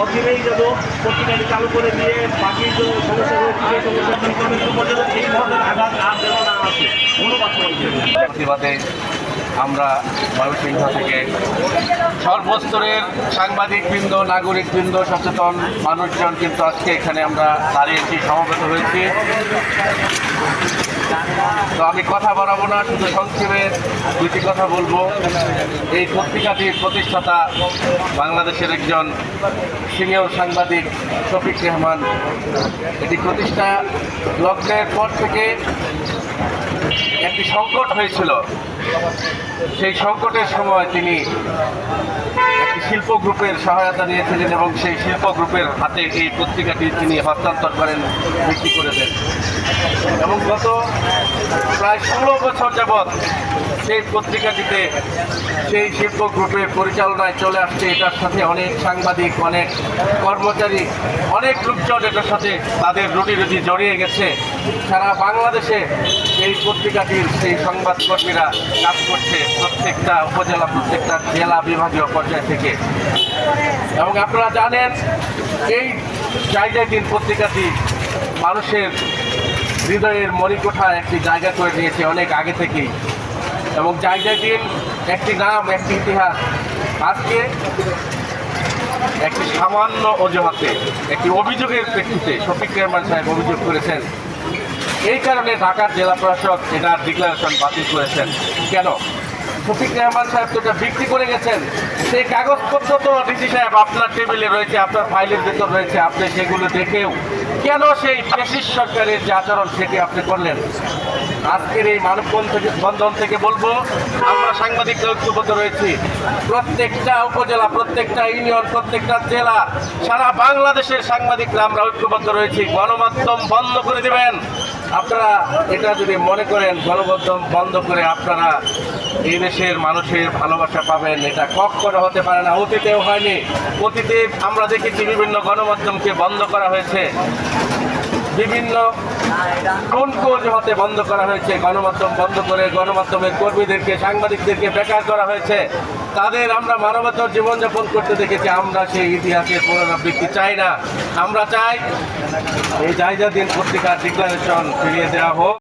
অধীনেই যেন পত্রিকাটি চালু করে দিয়ে বাকি যে সমস্যা রয়েছে এই ধরনের আঘাত আর যেন না আসে। ধন্যবাদ প্রতিবাদে আমরা ময়মনসিংহ থেকে সর্বস্তরের সাংবাদিকবৃন্দ, নাগরিকবৃন্দ, সচেতন মানুষজন কিন্তু আজকে এখানে আমরা দাঁড়িয়েছি, সমবেত হয়েছি। তো আমি কথা বাড়াবো না, শুধু সংক্ষেপে দুটি কথা বলবো। এই পত্রিকাটির প্রতিষ্ঠাতা বাংলাদেশের একজন সিনিয়র সাংবাদিক শফিক রেহমান। এটি প্রতিষ্ঠা লগ্নের পর থেকে একটি সংকট হয়েছিল। সেই সংকটের সময় তিনি একটি শিল্প গ্রুপের সহায়তা নিয়েছিলেন এবং সেই শিল্প গ্রুপের হাতে এই পত্রিকাটি তিনি হস্তান্তর করেন, বিক্রি করে দেন। এবং গত প্রায় 16 বছর যাবৎ সেই পত্রিকাটিতে সেই শিল্প গ্রুপের পরিচালনায় চলে আসছে। এটার সাথে অনেক সাংবাদিক, অনেক কর্মচারী, অনেক লোকজন এটার সাথে তাদের রুটি জড়িয়ে গেছে। সারা বাংলাদেশে এই পত্রিকাটির সেই সংবাদকর্মীরা কাজ করছে, প্রত্যেকটা উপজেলা, প্রত্যেকটা জেলা, বিভাগীয় পর্যায় থেকে। এবং আপনারা জানেন এই জায়গায় দিন পত্রিকাটি মানুষের হৃদয়ের মণিকোঠায় একটি জায়গা করে নিয়েছে অনেক আগে থেকেই। এবং জায়গায় দিন একটি নাম, একটি ইতিহাস। আজকে একটি সামান্য অজুহাতে, একটি অভিযোগের প্রেক্ষিতে শফিক রেহমান সাহেব অভিযোগ করেছেন। এই কারণে ঢাকার জেলা প্রশাসক এটার ডিক্লারেশন বাতিল করেছেন। কেন? শফিক রেহমান সাহেব তো এটা বিক্রি করে গেছেন। সেই কাগজপত্র তো ডিসি সাহেব আপনার টেবিলে রয়েছে, আপনার ফাইলের ভেতর রয়েছে। আপনি সেগুলো দেখেও কেন সেই ফ্যাসিস্ট সরকারের যে আচরণ সেটি আপনি করলেন? আজকের এই মানববন্ধন থেকে বলবো, আমরা সাংবাদিকরা ঐক্যবদ্ধ রয়েছি। প্রত্যেকটা উপজেলা, প্রত্যেকটা ইউনিয়ন, প্রত্যেকটা জেলা, সারা বাংলাদেশের সাংবাদিকরা আমরা ঐক্যবদ্ধ রয়েছি। গণমাধ্যম বন্ধ করে দেবেন। আপনারা এটা যদি মনে করেন গণমাধ্যম বন্ধ করে আপনারা এই দেশের মানুষের ভালোবাসা পাবেন, এটা কখনো হতে পারে না। অতীতেও হয়নি। অতীতে আমরা দেখেছি বিভিন্ন গণমাধ্যমকে বন্ধ করা হয়েছে, বিভিন্ন কোন অজুহাতে বন্ধ করা হয়েছে। গণমাধ্যম বন্ধ করে গণমাধ্যমের কর্মীদেরকে, সাংবাদিকদেরকে বেকার করা হয়েছে। তাদের আমরা মানবতার জীবনযাপন করতে দেখেছি। আমরা সেই ইতিহাসের পুনরাবৃত্তি চাই না। আমরা চাই এই জায়গা দিন পত্রিকার ডিক্লারেশন ফিরিয়ে দেওয়া হোক।